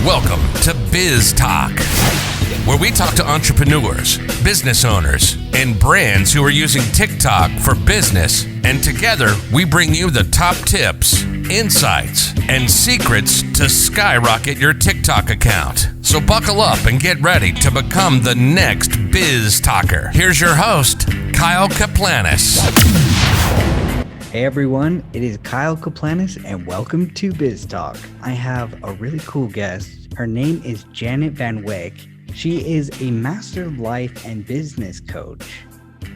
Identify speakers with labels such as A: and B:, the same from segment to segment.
A: Welcome to BizTok, where we talk to entrepreneurs, business owners, and brands who are using TikTok for business. And together, we bring you the top tips, insights, and secrets to skyrocket your TikTok account. So buckle up and get ready to become the next BizToker. Here's your host, Kyle Kaplanis.
B: Hey everyone, it is Kyle Kaplanis and welcome to BizTok. I have a really cool guest. Her name is Janet Van Wyck. She is a master life and business coach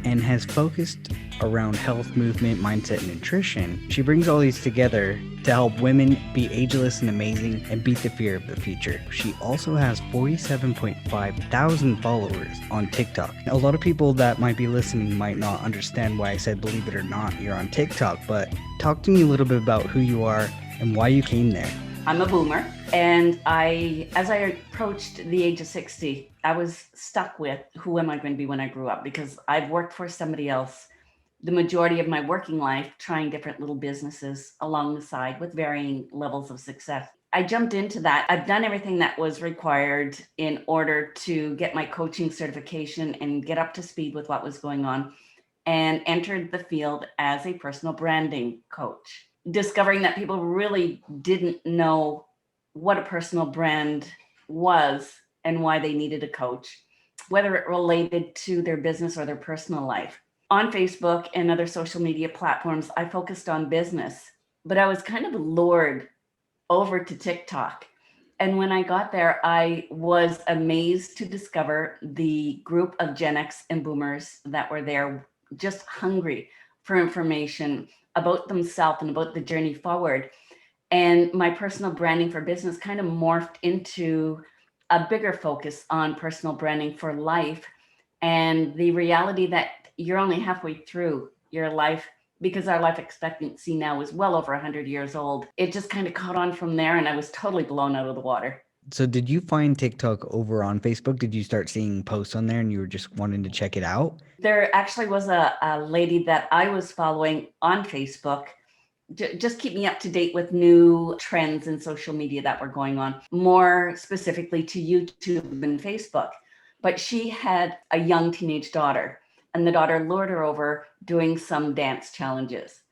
B: and has focused around health, movement, mindset, and nutrition. She brings all these together to help women be ageless and amazing and beat the fear of the future. She also has 47.5 thousand followers on TikTok. A lot of people that might be listening might not understand why I said, believe it or not, you're on TikTok, but talk to me a little bit about who you are and why you came there.
C: I'm a boomer, and as I approached the age of 60, I was stuck with who am I going to be when I grew up, because I've worked for somebody else the majority of my working life, trying different little businesses along the side with varying levels of success. I jumped into that. I've done everything that was required in order to get my coaching certification and get up to speed with what was going on, and entered the field as a personal branding coach, discovering that people really didn't know what a personal brand was and why they needed a coach, whether it related to their business or their personal life. On Facebook and other social media platforms, I focused on business, but I was kind of lured over to TikTok. And when I got there, I was amazed to discover the group of Gen X and boomers that were there, just hungry for information about themselves and about the journey forward. And my personal branding for business kind of morphed into a bigger focus on personal branding for life, and the reality that you're only halfway through your life, because our life expectancy now is well over 100 years old. It just kind of caught on from there, and I was totally blown out of the water.
B: So did you find TikTok over on Facebook? Did you start seeing posts on there and you were just wanting to check it out?
C: There actually was a lady that I was following on Facebook, just keep me up to date with new trends in social media that were going on, more specifically to YouTube and Facebook. But she had a young teenage daughter, and the daughter lured her over doing some dance challenges.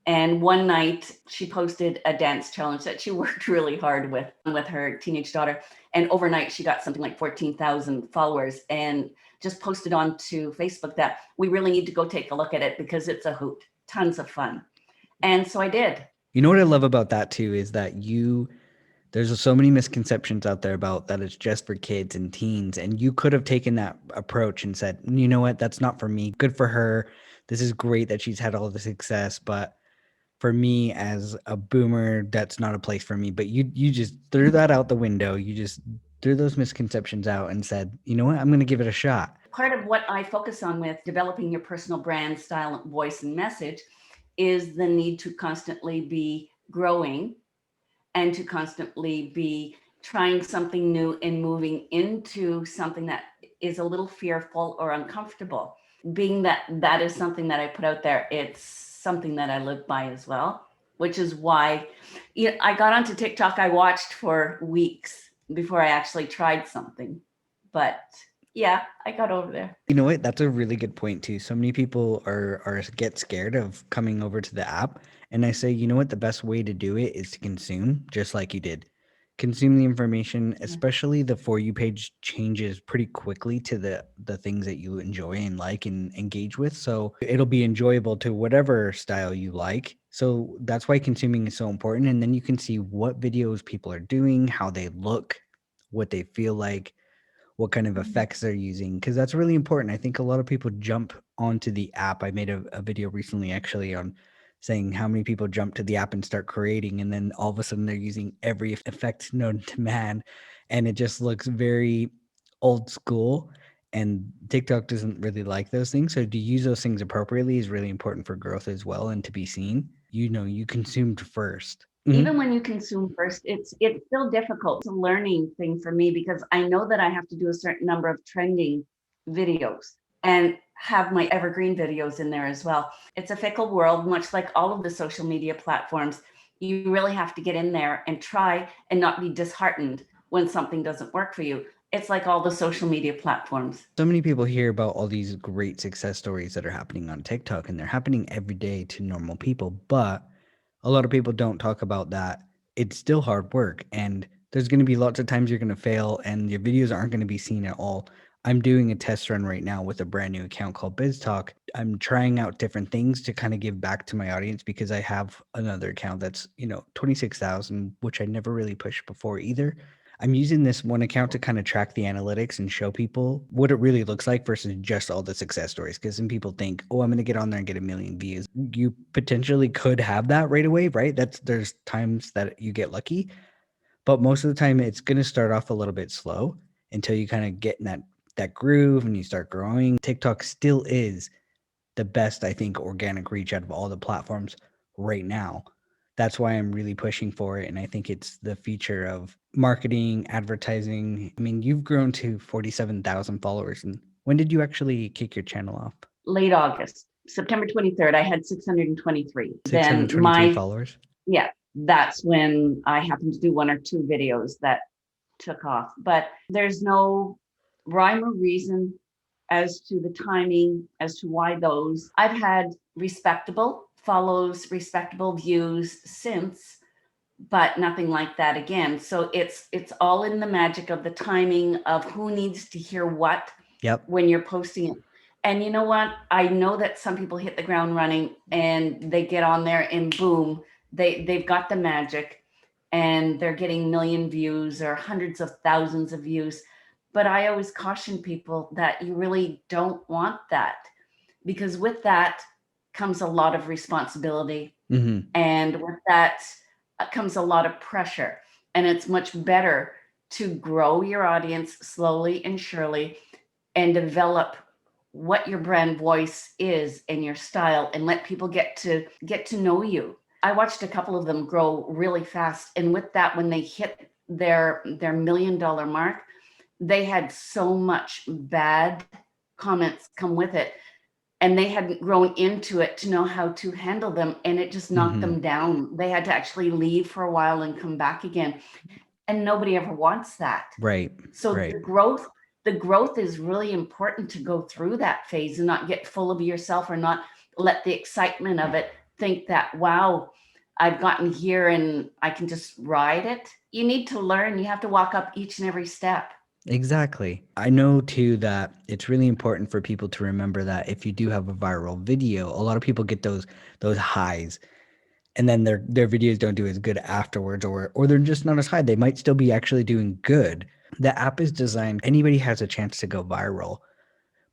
C: And one night she posted a dance challenge that she worked really hard with her teenage daughter. And overnight she got something like 14,000 followers, and just posted onto Facebook that we really need to go take a look at it because it's a hoot, tons of fun. And so I did.
B: You know what I love about that too is that there's so many misconceptions out there about that it's just for kids and teens. And you could have taken that approach and said, you know what, that's not for me. Good for her. This is great that she's had all the success. But for me as a boomer, that's not a place for me. But you just threw that out the window. You just threw those misconceptions out and said, you know what, I'm going to give it a shot.
C: Part of what I focus on with developing your personal brand, style, voice, and message is the need to constantly be growing and to constantly be trying something new and moving into something that is a little fearful or uncomfortable. Being that is something that I put out there, it's something that I live by as well, which is why I got onto TikTok. I watched for weeks before I actually tried something, but yeah, I got over there.
B: You know what? That's a really good point too. So many people are get scared of coming over to the app. And I say, you know what? The best way to do it is to consume, just like you did. Consume the information, especially the For You page changes pretty quickly to the things that you enjoy and like and engage with. So it'll be enjoyable to whatever style you like. So that's why consuming is so important. And then you can see what videos people are doing, how they look, what they feel like, what kind of effects they're using, because that's really important. I think a lot of people jump onto the app. I made a video recently actually on saying how many people jump to the app and start creating, and then all of a sudden they're using every effect known to man, and it just looks very old school, and TikTok doesn't really like those things. So to use those things appropriately is really important for growth as well, and to be seen. You consumed first.
C: Even when you consume first, it's still difficult. It's a learning thing for me because I know that I have to do a certain number of trending videos and have my evergreen videos in there as well. It's a fickle world, much like all of the social media platforms. You really have to get in there and try and not be disheartened when something doesn't work for you. It's like all the social media platforms.
B: So many people hear about all these great success stories that are happening on TikTok, and they're happening every day to normal people. But a lot of people don't talk about that. It's still hard work, and there's going to be lots of times you're going to fail, and your videos aren't going to be seen at all. I'm doing a test run right now with a brand new account called BizTok. I'm trying out different things to kind of give back to my audience because I have another account that's, 26,000, which I never really pushed before either. I'm using this one account to kind of track the analytics and show people what it really looks like versus just all the success stories. Because some people think, oh, I'm going to get on there and get 1 million views. You potentially could have that right away, right? There's times that you get lucky, but most of the time it's going to start off a little bit slow until you kind of get in that groove and you start growing. TikTok still is the best, I think, organic reach out of all the platforms right now. That's why I'm really pushing for it. And I think it's the future of marketing, advertising. I mean, you've grown to 47,000 followers. And when did you actually kick your channel off?
C: Late August, September 23rd, I had 623.
B: 623 followers?
C: Yeah, that's when I happened to do 1 or 2 videos that took off. But there's no rhyme or reason as to the timing, as to why those. I've had respectable follows, respectable views since, but nothing like that again. So it's all in the magic of the timing of who needs to hear what.
B: Yep.
C: When you're posting it. And you know what? I know that some people hit the ground running and they get on there and boom, they've got the magic and they're getting 1 million views or hundreds of thousands of views. But I always caution people that you really don't want that, because with that comes a lot of responsibility.
B: Mm-hmm.
C: And with that comes a lot of pressure. And it's much better to grow your audience slowly and surely and develop what your brand voice is and your style and let people get to know you. I watched a couple of them grow really fast. And with that, when they hit their $1 million mark, they had so much bad comments come with it. And they hadn't grown into it to know how to handle them. And it just knocked them down. They had to actually leave for a while and come back again. And nobody ever wants that.
B: Right.
C: So
B: right.
C: the growth is really important to go through that phase and not get full of yourself or not let the excitement of it think that, wow, I've gotten here and I can just ride it. You need to learn. You have to walk up each and every step.
B: Exactly. I know too that it's really important for people to remember that if you do have a viral video, a lot of people get those highs and then their videos don't do as good afterwards, or they're just not as high. They might still be actually doing good. The app is designed, anybody has a chance to go viral,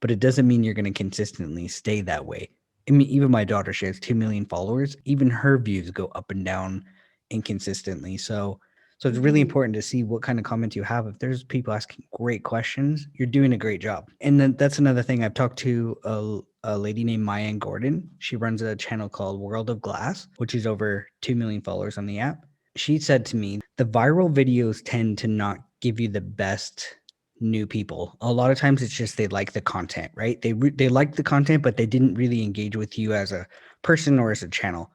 B: but it doesn't mean you're going to consistently stay that way. I mean, even my daughter, she has 2 million followers. Even her views go up and down inconsistently. So it's really important to see what kind of comments you have. If there's people asking great questions, you're doing a great job. And then that's another thing. I've talked to a lady named Maya Gordon. She runs a channel called World of Glass, which is over 2 million followers on the app. She said to me, the viral videos tend to not give you the best new people. A lot of times it's just they like the content, right? They like the content, but they didn't really engage with you as a person or as a channel.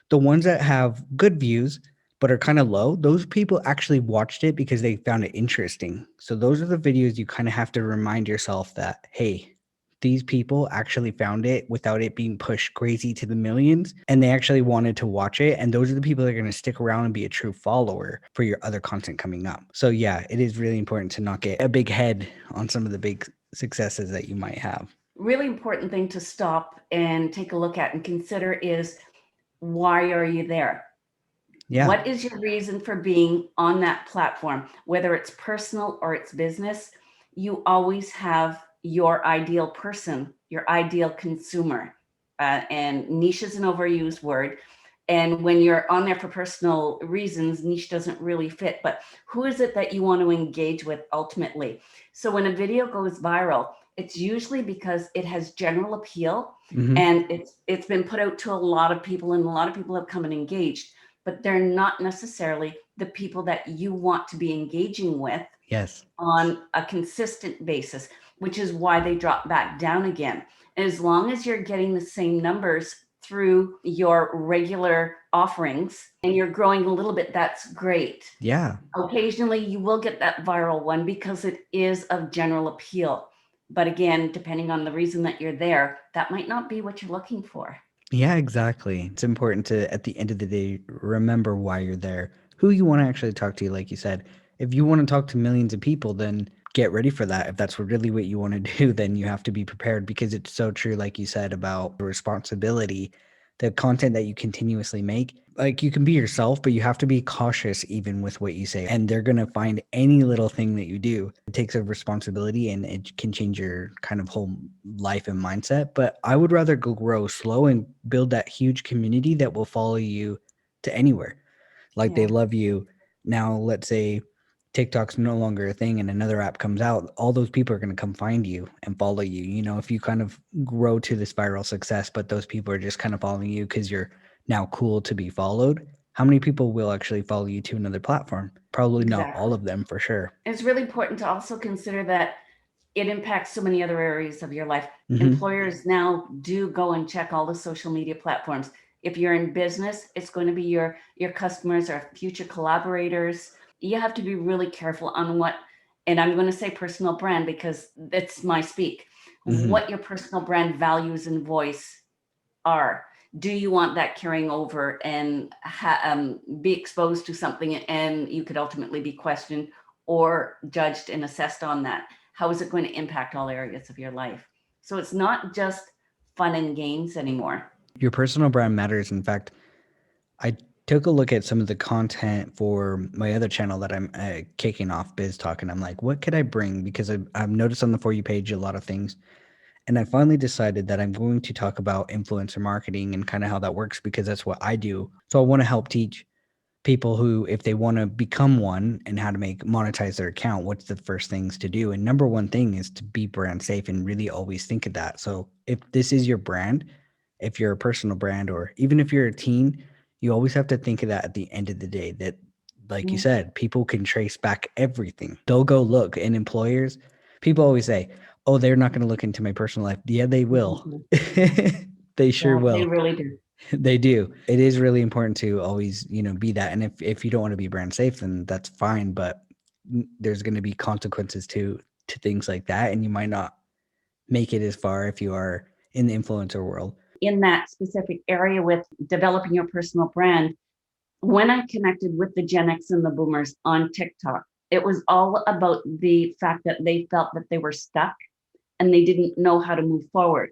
B: The ones that have good views but are kind of low, those people actually watched it because they found it interesting. So those are the videos you kind of have to remind yourself that, hey, these people actually found it without it being pushed crazy to the millions, and they actually wanted to watch it. And those are the people that are going to stick around and be a true follower for your other content coming up. So yeah, it is really important to not get a big head on some of the big successes that you might have.
C: Really important thing to stop and take a look at and consider is, why are you there?
B: Yeah.
C: What is your reason for being on that platform? Whether it's personal or it's business, you always have your ideal person, your ideal consumer. And niche is an overused word. And when you're on there for personal reasons, niche doesn't really fit. But who is it that you want to engage with ultimately? So when a video goes viral, it's usually because it has general appeal, and it's been put out to a lot of people, and a lot of people have come and engaged. But they're not necessarily the people that you want to be engaging with on a consistent basis, which is why they drop back down again. And as long as you're getting the same numbers through your regular offerings and you're growing a little bit, that's great.
B: Yeah.
C: Occasionally you will get that viral one because it is of general appeal. But again, depending on the reason that you're there, that might not be what you're looking for.
B: Yeah, exactly. It's important to, at the end of the day, remember why you're there, who you want to actually talk to. Like you said, if you want to talk to millions of people, then get ready for that. If that's really what you want to do, then you have to be prepared, because it's so true, like you said, about the responsibility, the content that you continuously make. Like, you can be yourself, but you have to be cautious even with what you say. And they're going to find any little thing that you do. It takes a responsibility, and it can change your kind of whole life and mindset. But I would rather go grow slow and build that huge community that will follow you to anywhere. Like, they love you. Now, let's say TikTok's no longer a thing and another app comes out, all those people are going to come find you and follow you. You know, if you kind of grow to this viral success, but those people are just kind of following you because you're now cool to be followed, how many people will actually follow you to another platform? Probably not all of them, for sure.
C: It's really important to also consider that it impacts so many other areas of your life. Employers now do go and check all the social media platforms. If you're in business, it's going to be your customers or future collaborators. You have to be really careful on what, and I'm going to say personal brand because that's my speak, what your personal brand values and voice are. Do you want that carrying over and be exposed to something and you could ultimately be questioned or judged and assessed on that? How is it going to impact all areas of your life? So it's not just fun and games anymore.
B: Your personal brand matters. In fact, I took a look at some of the content for my other channel that I'm kicking off, BizTok, and I'm like, what could I bring? Because I've noticed on the For You page a lot of things. And I finally decided that I'm going to talk about influencer marketing and kind of how that works, because that's what I do. So I want to help teach people who, if they want to become one and how to monetize their account, what's the first things to do. And number one thing is to be brand safe and really always think of that. So if this is your brand, if you're a personal brand, or even if you're a teen, you always have to think of that at the end of the day, that, like you said, people can trace back everything. They'll go look, and employers, people always say, oh, they're not going to look into my personal life. Yeah, they will. They sure will.
C: They really do.
B: They do. It is really important to always, be that. And if you don't want to be brand safe, then that's fine. But there's going to be consequences to things like that. And you might not make it as far if you are in the influencer world.
C: In that specific area with developing your personal brand, when I connected with the Gen X and the boomers on TikTok, it was all about the fact that they felt that they were stuck and they didn't know how to move forward.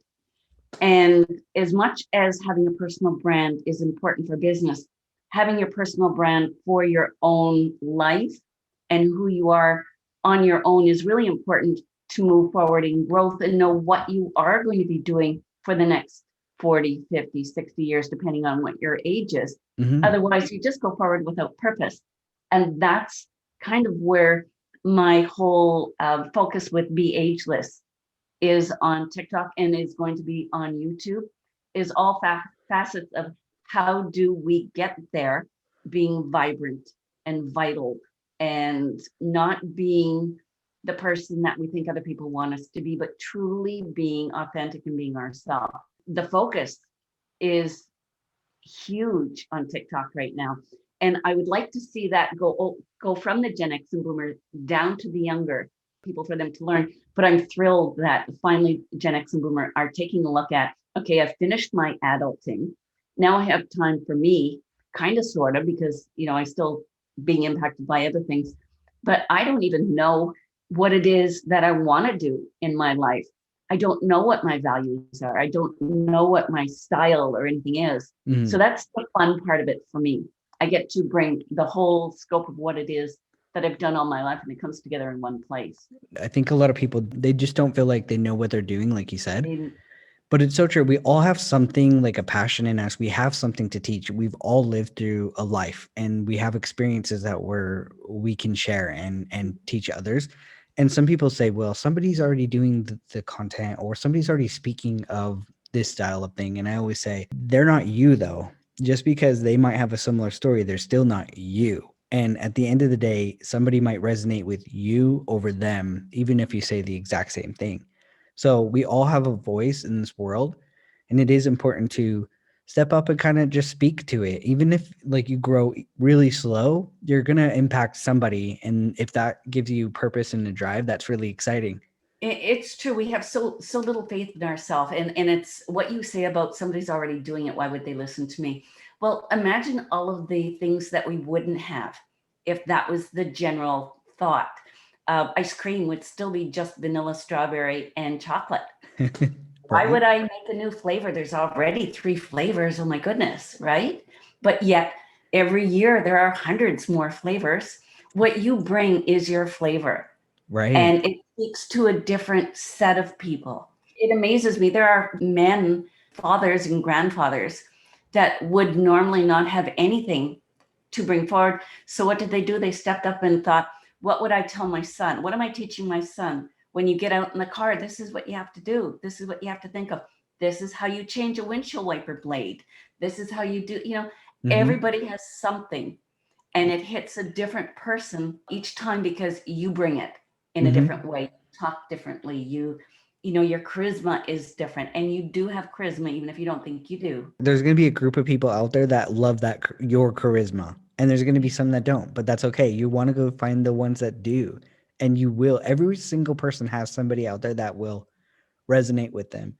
C: And as much as having a personal brand is important for business, having your personal brand for your own life and who you are on your own is really important to move forward in growth and know what you are going to be doing for the next 40, 50, 60 years, depending on what your age is. Otherwise, you just go forward without purpose. And that's kind of where my whole focus with Be Ageless is on TikTok and is going to be on YouTube, is all facets of how do we get there being vibrant and vital and not being the person that we think other people want us to be, but truly being authentic and being ourselves. The focus is huge on TikTok right now. And I would like to see that go from the Gen X and Boomer down to the younger people for them to learn. But I'm thrilled that finally Gen X and Boomer are taking a look at, okay, I've finished my adulting. Now I have time for me, kind of, sort of, because, I still being impacted by other things, but I don't even know what it is that I want to do in my life. I don't know what my values are. I don't know what my style or anything is. So that's the fun part of it for me. I get to bring the whole scope of what it is that I've done all my life, and it comes together in one place.
B: I think a lot of people, they just don't feel like they know what they're doing, like you said. But it's so true. We all have something, like a passion in us. We have something to teach. We've all lived through a life, and we have experiences that we can share and teach others. And some people say, well, somebody's already doing the content, or somebody's already speaking of this style of thing. And I always say, they're not you, though. Just because they might have a similar story, they're still not you. And at the end of the day, somebody might resonate with you over them, even if you say the exact same thing. So we all have a voice in this world, and it is important to step up and kind of just speak to it. Even if like you grow really slow, you're going to impact somebody. And if that gives you purpose and a drive, that's really exciting.
C: It's true. We have so little faith in ourselves. And it's what you say about somebody's already doing it. Why would they listen to me? Well, imagine all of the things that we wouldn't have if that was the general thought. Ice cream would still be just vanilla, strawberry, and chocolate. Why would I make a new flavor? There's already 3 flavors. Oh my goodness, right? But yet every year there are hundreds more flavors. What you bring is your flavor.
B: Right.
C: And it speaks to a different set of people. It amazes me. There are men, fathers and grandfathers that would normally not have anything to bring forward. So what did they do? They stepped up and thought, what would I tell my son? What am I teaching my son? When you get out in the car, this is what you have to do. This is what you have to think of. This is how you change a windshield wiper blade. This is how you do, everybody has something, and it hits a different person each time because you bring it in a different way, talk differently. You know, your charisma is different, and you do have charisma, even if you don't think you do.
B: There's going to be a group of people out there that love that your charisma, and there's going to be some that don't, but that's okay. You want to go find the ones that do, and you will. Every single person has somebody out there that will resonate with them.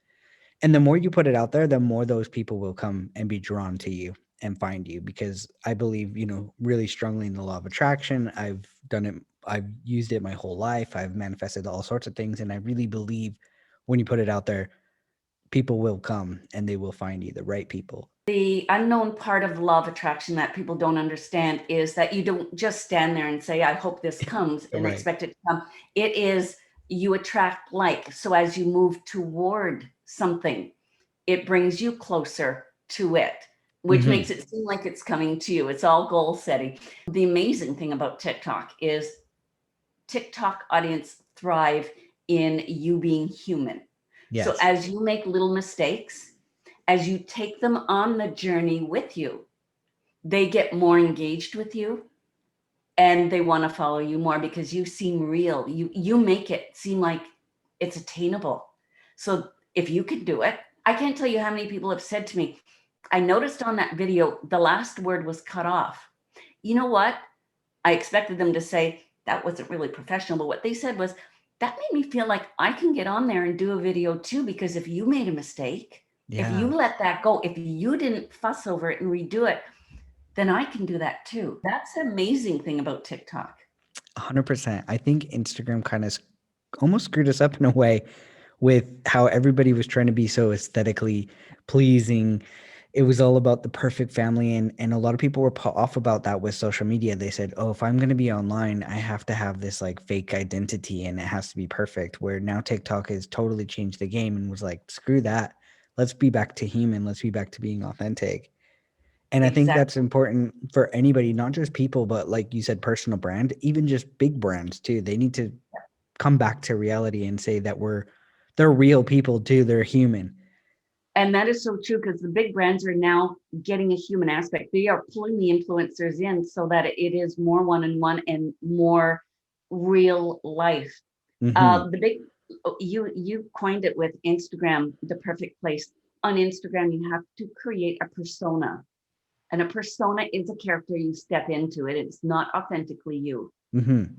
B: And the more you put it out there, the more those people will come and be drawn to you and find you, because I believe, really strongly in the law of attraction. I've done it. I've used it my whole life. I've manifested all sorts of things. And I really believe when you put it out there, people will come and they will find you, the right people.
C: The unknown part of law of attraction that people don't understand is that you don't just stand there and say, I hope this comes and
B: Right.
C: expect it to come. It is, you attract like. So as you move toward something, it brings you closer to it, which makes it seem like it's coming to you. It's all goal setting. The amazing thing about TikTok is TikTok audience thrive in you being human.
B: Yes.
C: So as you make little mistakes, as you take them on the journey with you, they get more engaged with you and they want to follow you more because you seem real. You make it seem like it's attainable. So if you could do it, I can't tell you how many people have said to me, I noticed on that video, the last word was cut off. You know what? I expected them to say that wasn't really professional, but what they said was, that made me feel like I can get on there and do a video too, because if you made a mistake, if you let that go, if you didn't fuss over it and redo it, then I can do that too. That's the amazing thing about TikTok.
B: 100%. I think Instagram kind of almost screwed us up in a way with how everybody was trying to be so aesthetically pleasing. It was all about the perfect family. And a lot of people were put off about that with social media. They said, oh, if I'm going to be online, I have to have this like fake identity and it has to be perfect. Where now TikTok has totally changed the game and was like, screw that. Let's be back to human. Let's be back to being authentic. And I think that's important for anybody, not just people, but like you said, personal brand, even just big brands too. They need to come back to reality and say that they're real people too. They're human.
C: And that is so true, because the big brands are now getting a human aspect. They are pulling the influencers in so that it is more one-on-one and more real life. The big, you coined it with Instagram, the perfect place. On Instagram, you have to create a persona. And a persona is a character you step into it. It's not authentically you.
B: Exactly.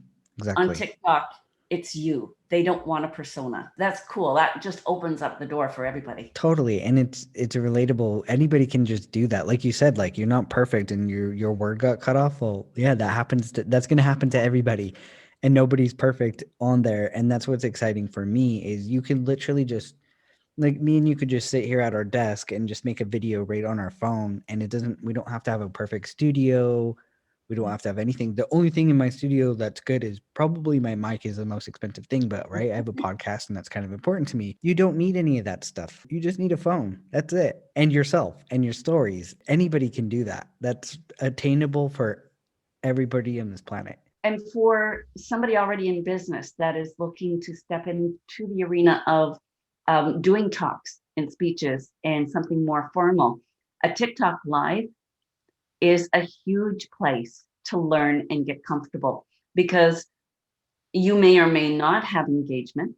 C: On TikTok, it's you. They don't want a persona. That's cool. That just opens up the door for everybody.
B: Totally. And it's relatable. Anybody can just do that. Like you said, like you're not perfect and your word got cut off. Well, yeah, that's going to happen to everybody, and nobody's perfect on there. And that's what's exciting for me is you can literally just, like me and you could just sit here at our desk and just make a video right on our phone. And we don't have to have a perfect studio. We don't have to have anything. The only thing in my studio that's good is probably my mic is the most expensive thing, but right, I have a podcast and that's kind of important to me. You don't need any of that stuff. You just need a phone. That's it. And yourself and your stories. Anybody can do that. That's attainable for everybody on this planet.
C: And for somebody already in business that is looking to step into the arena of doing talks and speeches and something more formal, a TikTok live is a huge place to learn and get comfortable, because you may or may not have engagement.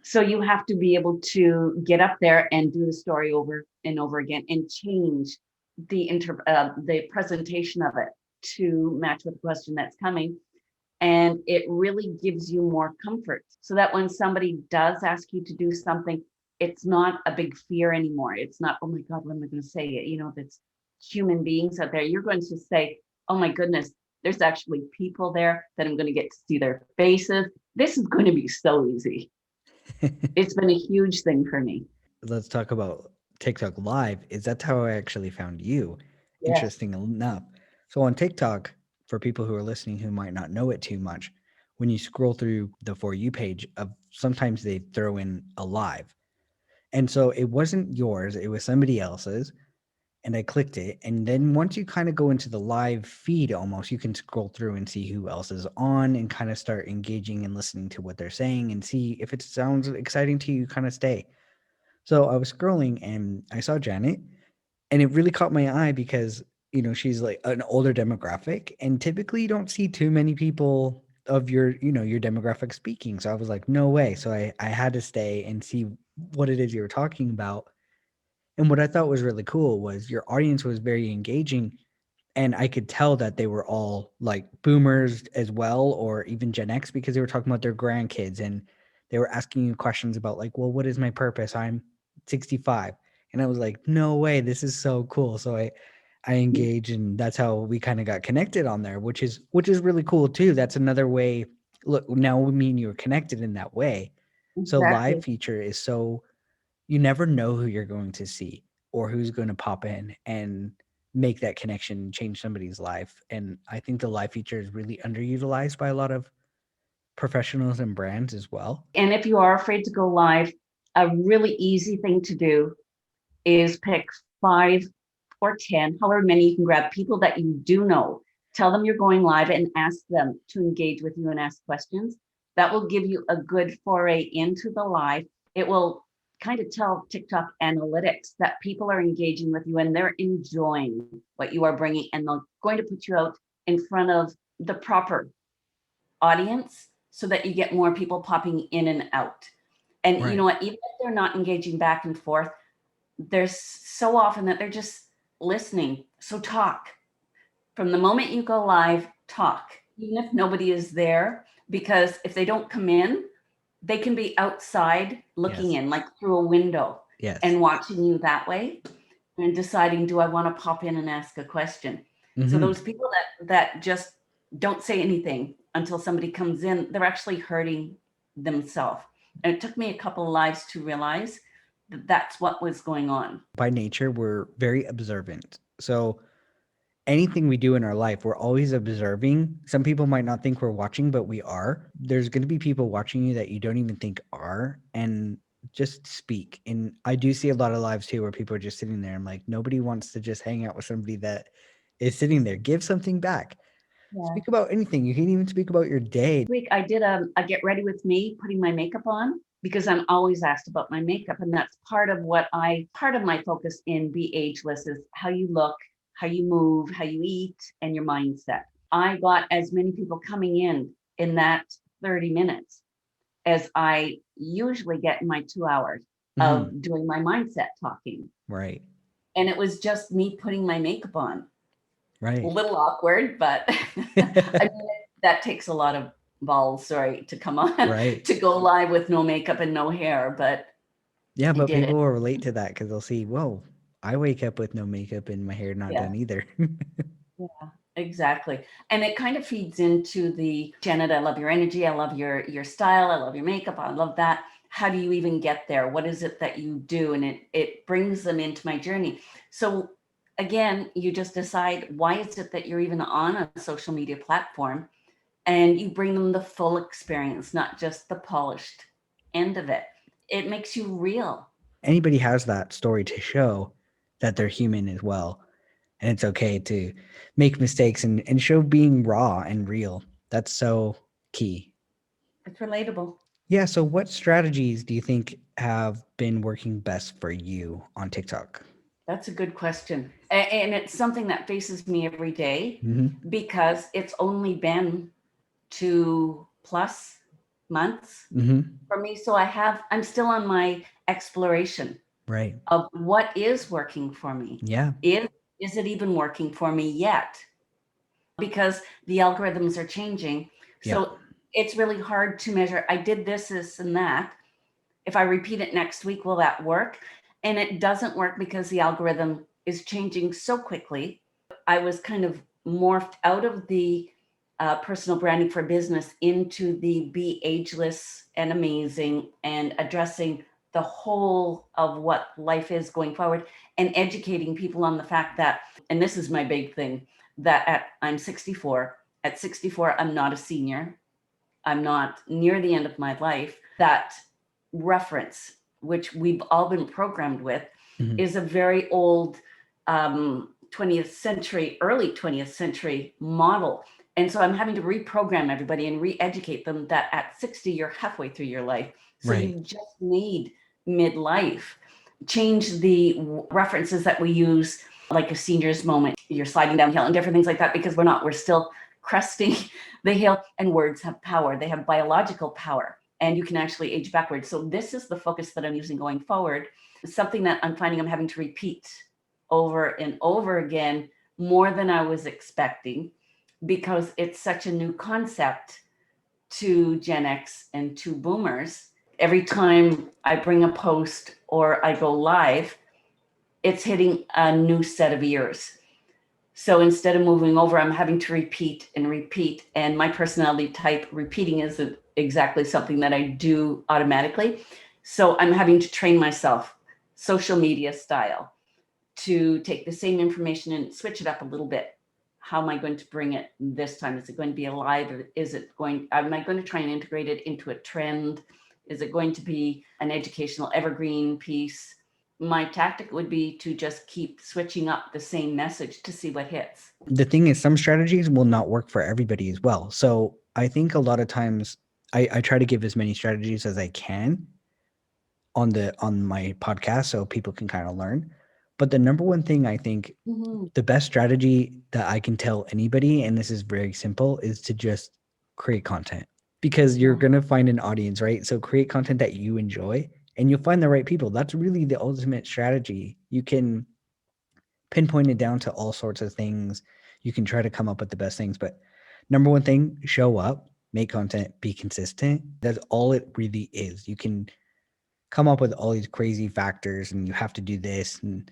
C: So you have to be able to get up there and do the story over and over again and change the presentation of it to match with the question that's coming. And it really gives you more comfort so that when somebody does ask you to do something, it's not a big fear anymore. It's not, oh my God, what am I going to say? You know, that's human beings out there. You're going to say, oh my goodness, there's actually people there that I'm going to get to see their faces. This is going to be so easy. It's been a huge thing for me.
B: Let's talk about TikTok Live. Is that how I actually found you?
C: Yes.
B: Interesting enough. So on TikTok, for people who are listening who might not know it too much, when you scroll through the For You page, sometimes they throw in a live. And so it wasn't yours, it was somebody else's. And I clicked it. And then once you kind of go into the live feed almost, you can scroll through and see who else is on and kind of start engaging and listening to what they're saying and see if it sounds exciting to you, kind of stay. So I was scrolling and I saw Janet, and it really caught my eye because, you know, she's like an older demographic, and typically you don't see too many people of your, you know, your demographic speaking. So I was like, no way. So I had to stay and see what it is you were talking about. And what I thought was really cool was your audience was very engaging, and I could tell that they were all like boomers as well, or even Gen X, because they were talking about their grandkids and they were asking you questions about like, well, what is my purpose? I'm 65. And I was like, no way, this is so cool. So I engaged, and that's how we kind of got connected on there, which is really cool too. That's another way. Look, now we mean you're connected in that way. So live
C: Exactly.
B: feature is so, you never know who you're going to see or who's going to pop in and make that connection, change somebody's life. And I think the live feature is really underutilized by a lot of professionals and brands as well.
C: And if you are afraid to go live, a really easy thing to do is pick 5 or 10, however many you can grab, people that you do know. Tell them you're going live and ask them to engage with you and ask questions. That will give you a good foray into the live. It will kind of tell TikTok analytics that people are engaging with you and they're enjoying what you are bringing, and they're going to put you out in front of the proper audience so that you get more people popping in and out. And
B: Right.
C: you know what, even if they're not engaging back and forth, there's so often that they're just listening. So talk. From the moment you go live, talk, even if nobody is there, because if they don't come in, they can be outside looking
B: Yes.
C: in, like through a window,
B: Yes.
C: and watching you that way and deciding, do I want to pop in and ask a question? So
B: Mhm.
C: those people that just don't say anything until somebody comes in, they're actually hurting themselves. And it took me a couple of lives to realize that that's what was going on.
B: By nature, we're very observant. So anything we do in our life, we're always observing. Some people might not think we're watching, but we are. There's going to be people watching you that you don't even think are, and just speak. And I do see a lot of lives too where people are just sitting there. I'm like, nobody wants to just hang out with somebody that is sitting there. Give something back.
C: Yeah.
B: Speak about anything. You can even speak about your day.
C: Week I did a get ready with me, putting my makeup on, because I'm always asked about my makeup, and that's part of my focus in Be Ageless is how you look, how you move, how you eat, and your mindset. I got as many people coming in that 30 minutes as I usually get in my 2 hours of doing my mindset talking.
B: Right.
C: And it was just me putting my makeup on.
B: Right.
C: A little awkward, but I mean, that takes a lot of balls, to come on,
B: Right.
C: to go live with no makeup and no hair, but
B: Yeah,
C: I
B: but
C: did
B: people
C: it.
B: will relate to that because they'll see, whoa, I wake up with no makeup and my hair not
C: Yeah,
B: done either.
C: yeah, exactly. And it kind of feeds into the, Janet, I love your energy, I love your style, I love your makeup, I love that. How do you even get there? What is it that you do? And it brings them into my journey. So again, you just decide, why is it that you're even on a social media platform? And you bring them the full experience, not just the polished end of it. It makes you real.
B: Anybody has that story to show that they're human as well. And it's okay to make mistakes and show being raw and real. That's so key.
C: It's relatable.
B: Yeah. So, what strategies do you think have been working best for you on TikTok?
C: That's a good question. And it's something that faces me every day
B: Mm-hmm.
C: because it's only been 2 plus months
B: Hmm.
C: for me. So I'm still on my exploration
B: Right.
C: of what is working for me.
B: Yeah.
C: Is it even working for me yet? Because the algorithms are changing.
B: Yeah.
C: So it's really hard to measure. I did this and that. If I repeat it next week, will that work? And it doesn't work because the algorithm is changing so quickly. I was kind of morphed out of the personal branding for business into the be ageless and amazing and addressing the whole of what life is going forward and educating people on the fact that, and this is my big thing, that I'm 64. At 64, I'm not a senior. I'm not near the end of my life. That reference, which we've all been programmed with,
B: Mhm.
C: is a very old 20th century, early 20th century model. And so I'm having to reprogram everybody and re-educate them that at 60, you're halfway through your life. So
B: Right.
C: you just need midlife. Change the references that we use, like a senior's moment, you're sliding downhill and different things like that, because we're still cresting the hill, and words have power. They have biological power, and you can actually age backwards. So this is the focus that I'm using going forward. Something that I'm finding I'm having to repeat over and over again, more than I was expecting, because it's such a new concept to Gen X and to boomers. Every time I bring a post or I go live, it's hitting a new set of ears. So instead of moving over, I'm having to repeat and repeat. And my personality type, repeating isn't exactly something that I do automatically. So I'm having to train myself, social media style, to take the same information and switch it up a little bit. How am I going to bring it this time? Is it going to be alive? Or am I going to try and integrate it into a trend? Is it going to be an educational evergreen piece? My tactic would be to just keep switching up the same message to see what hits.
B: The thing is, some strategies will not work for everybody as well. So I think a lot of times I try to give as many strategies as I can on my podcast so people can kind of learn. But the number one thing I think the best strategy that I can tell anybody, and this is very simple, is to just create content, because you're going to find an audience, right? So create content that you enjoy and you'll find the right people. That's really the ultimate strategy. You can pinpoint it down to all sorts of things. You can try to come up with the best things, but number one thing, show up, make content, be consistent. That's all it really is. You can come up with all these crazy factors and you have to do this and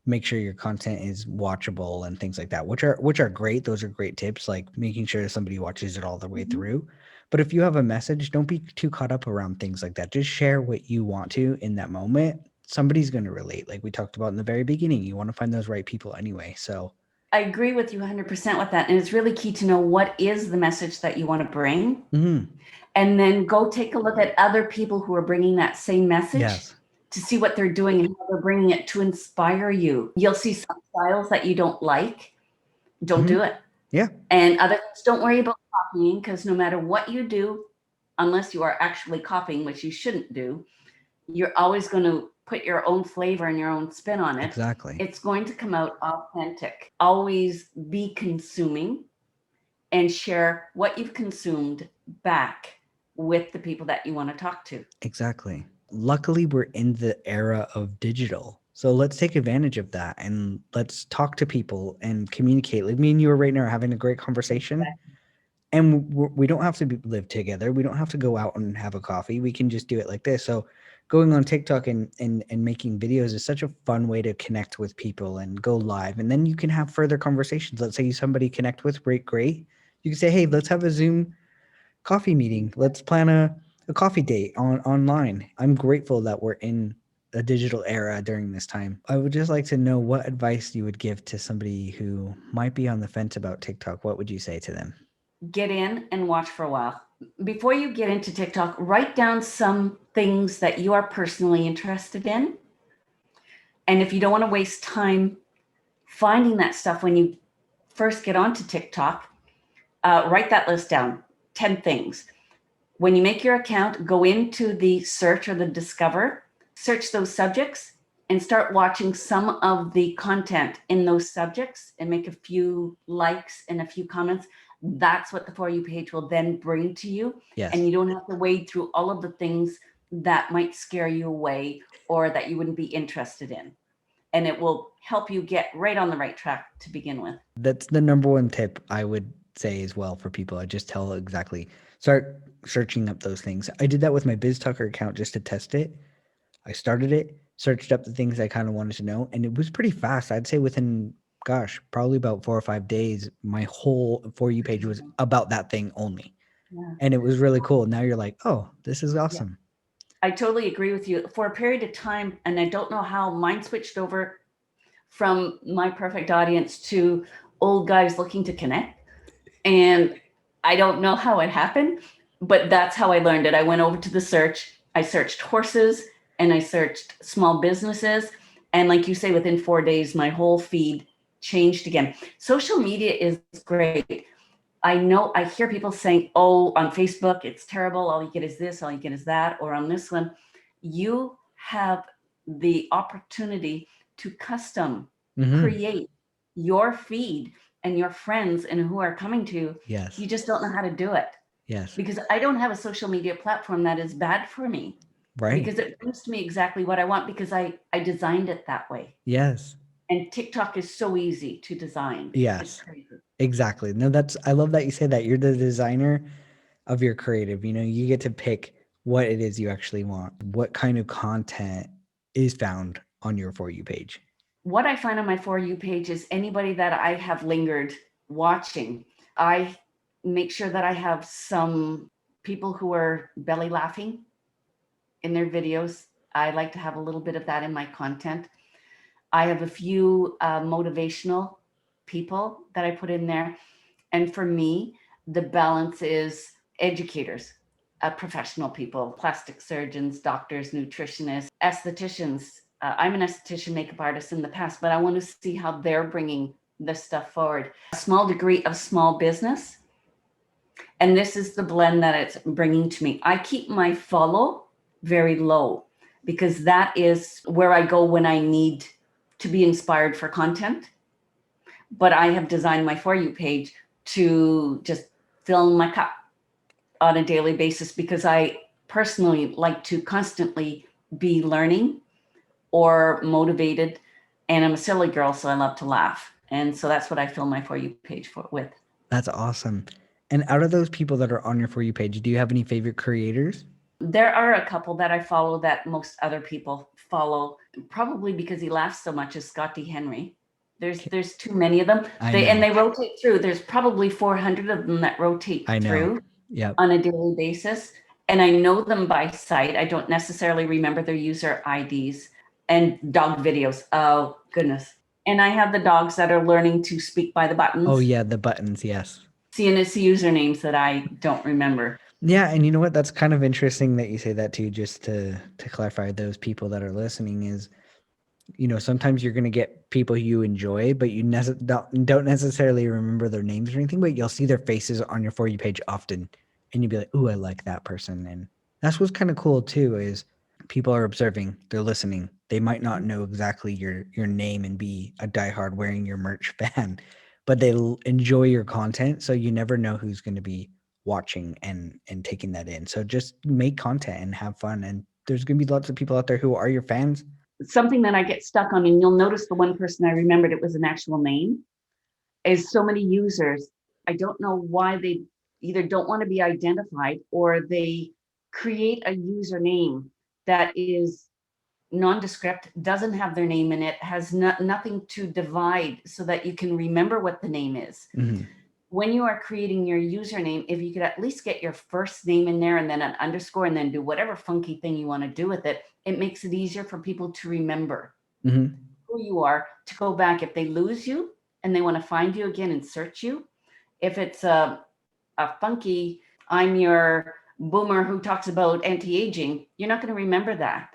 B: make sure your content is watchable and things like that, which are great. Those are great tips, like making sure somebody watches it all the way through. But if you have a message, don't be too caught up around things like that. Just share what you want to in that moment. Somebody's going to relate, like we talked about in the very beginning. You want to find those right people anyway. So
C: I agree with you 100% with that. And it's really key to know what is the message that you want to bring. And then go take a look at other people who are bringing that same message to see what they're doing and how they're bringing it to inspire you. You'll see some styles that you don't like. Don't do it.
B: Yeah.
C: And other things, don't worry about copying, because no matter what you do, unless you are actually copying, which you shouldn't do, you're always going to put your own flavor and your own spin on it.
B: Exactly.
C: It's going to come out authentic. Always be consuming and share what you've consumed back with the people that you want to talk to.
B: Exactly. Luckily, we're in the era of digital. So let's take advantage of that and let's talk to people and communicate. Like me and you are right now having a great conversation. And we don't have to live together. We don't have to go out and have a coffee. We can just do it like this. So going on TikTok and making videos is such a fun way to connect with people and go live. And then you can have further conversations. Let's say somebody connect with, great. You can say, hey, let's have a Zoom coffee meeting. Let's plan a coffee date online. I'm grateful that we're in a digital era during this time. I would just like to know what advice you would give to somebody who might be on the fence about TikTok. What would you say to them?
C: Get in and watch for a while. Before you get into TikTok, write down some things that you are personally interested in. And if you don't want to waste time finding that stuff when you first get onto TikTok, write that list down, 10 things. When you make your account, go into the search or the discover, search those subjects and start watching some of the content in those subjects and make a few likes and a few comments. that's what the For You page will then bring to you.
B: Yes.
C: And you don't have to wade through all of the things that might scare you away or that you wouldn't be interested in. And it will help you get right on the right track to begin with.
B: That's the number one tip I would say as well for people. I just tell exactly, start searching up those things. I did that with my BizTalker account just to test it. I started it, searched up the things I kind of wanted to know, and it was pretty fast. I'd say within, probably about 4 or 5 days, my whole For You page was about that thing only.
C: Yeah.
B: And it was really cool. Now you're like, oh, this is awesome.
C: I totally agree with you. For a period of time, and I don't know how mine switched over from my perfect audience to old guys looking to connect. And I don't know how it happened, but that's how I learned it. I went over to the search, I searched horses and I searched small businesses. And like you say, within 4 days, my whole feed changed again. Social media is great. I know I hear people saying, oh, on Facebook, it's terrible. All you get is this, all you get is that. Or on this one, you have the opportunity to custom create your feed and your friends and who are coming to you.
B: Yes.
C: You just don't know how to do it.
B: Yes.
C: Because I don't have a social media platform that is bad for me.
B: Right.
C: Because it brings to me exactly what I want because I designed it that way.
B: Yes.
C: And TikTok is so easy to design.
B: Yes.
C: It's crazy.
B: Exactly. No, I love that you say that. You're the designer of your creative. You know, you get to pick what it is you actually want. What kind of content is found on your For You page?
C: What I find on my For You page is anybody that I have lingered watching. I make sure that I have some people who are belly laughing in their videos. I like to have a little bit of that in my content. I have a few motivational people that I put in there. And for me, the balance is educators, professional people, plastic surgeons, doctors, nutritionists, estheticians. I'm an esthetician, makeup artist in the past, but I want to see how they're bringing this stuff forward. A small degree of small business. And this is the blend that it's bringing to me. I keep my follow very low because that is where I go when I need to be inspired for content. But I have designed my For You page to just fill my cup on a daily basis because I personally like to constantly be learning or motivated. And I'm a silly girl, so I love to laugh. And so that's what I fill my For You page with.
B: That's awesome. And out of those people that are on your For You page, do you have any favorite creators?
C: There are a couple that I follow that most other people follow, probably because he laughs so much, is Scott D. Henry. There's too many of them. They rotate through. There's probably 400 of them that rotate through on a daily basis. And I know them by sight. I don't necessarily remember their user IDs. And dog videos. Oh, goodness. And I have the dogs that are learning to speak by the buttons.
B: Oh, yeah, the buttons, yes.
C: And it's the usernames that I don't remember.
B: Yeah, and you know what? That's kind of interesting that you say that too, just to clarify those people that are listening is, you know, sometimes you're going to get people you enjoy, but you don't necessarily remember their names or anything, but you'll see their faces on your For You page often. And you'll be like, ooh, I like that person. And that's what's kind of cool too, is people are observing, they're listening. They might not know exactly your name and be a diehard wearing your merch fan, but they enjoy your content. So you never know who's going to be watching and taking that in. So just make content and have fun. And there's going to be lots of people out there who are your fans.
C: Something that I get stuck on, and you'll notice the one person I remembered, it was an actual name, is so many users. I don't know why they either don't want to be identified or they create a username that is nondescript, doesn't have their name in it, has nothing to divide so that you can remember what the name is.
B: Mm-hmm.
C: When you are creating your username, if you could at least get your first name in there and then an underscore and then do whatever funky thing you want to do with it, it makes it easier for people to remember who you are, to go back if they lose you and they want to find you again and search you. If it's a funky, I'm your boomer who talks about anti-aging, you're not going to remember that.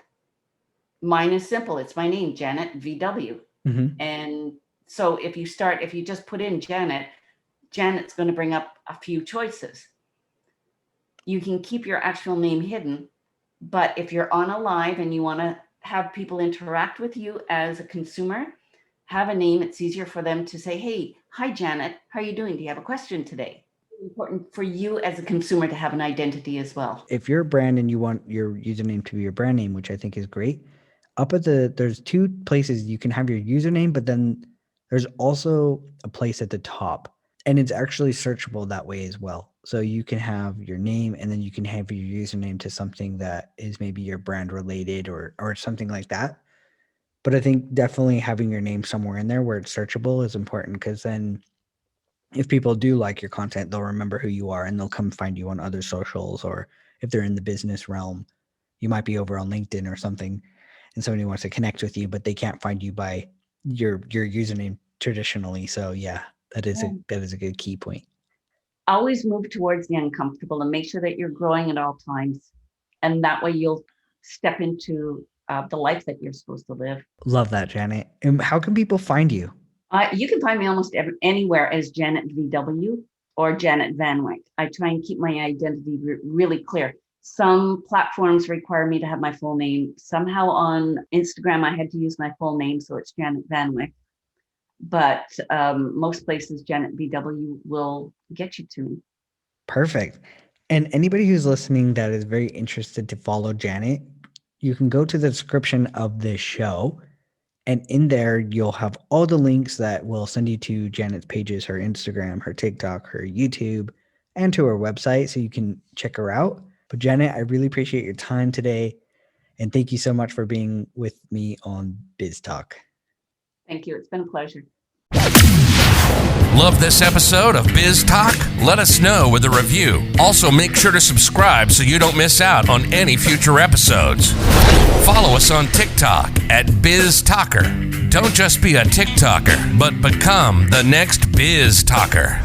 C: Mine is simple. It's my name, Janet VW. And so if you just put in Janet's going to bring up a few choices. You can keep your actual name hidden, but if you're on a live and you want to have people interact with you as a consumer, have a name. It's easier for them to say, hey, hi, Janet, how are you doing? Do you have a question today? important for you as a consumer to have an identity as well.
B: If you're a brand and you want your username to be your brand name, which I think is great, there's two places you can have your username, but then there's also a place at the top, and it's actually searchable that way as well. So you can have your name and then you can have your username to something that is maybe your brand related or something like that. But I think definitely having your name somewhere in there where it's searchable is important, because then if people do like your content, they'll remember who you are and they'll come find you on other socials, or if they're in the business realm, you might be over on LinkedIn or something and somebody wants to connect with you, but they can't find you by your username traditionally. So yeah, that is a good key point.
C: Always move towards the uncomfortable and make sure that you're growing at all times. And that way you'll step into the life that you're supposed to live.
B: Love that, Janet. And how can people find you?
C: You can find me almost anywhere as Janet VW or Janet Van Wyck. I try and keep my identity really clear. Some platforms require me to have my full name. Somehow on Instagram, I had to use my full name, so it's Janet Van Wyck. But most places, Janet VW will get you to me.
B: Perfect. And anybody who's listening that is very interested to follow Janet, you can go to the description of this show. And in there, you'll have all the links that will send you to Janet's pages, her Instagram, her TikTok, her YouTube, and to her website, so you can check her out. But Janet, I really appreciate your time today. And thank you so much for being with me on BizTok.
C: Thank you. It's been a pleasure.
A: Love this episode of BizTok? Let us know with a review. Also, make sure to subscribe so you don't miss out on any future episodes. Follow us on TikTok at BizTalker. Don't just be a TikToker, but become the next BizTalker.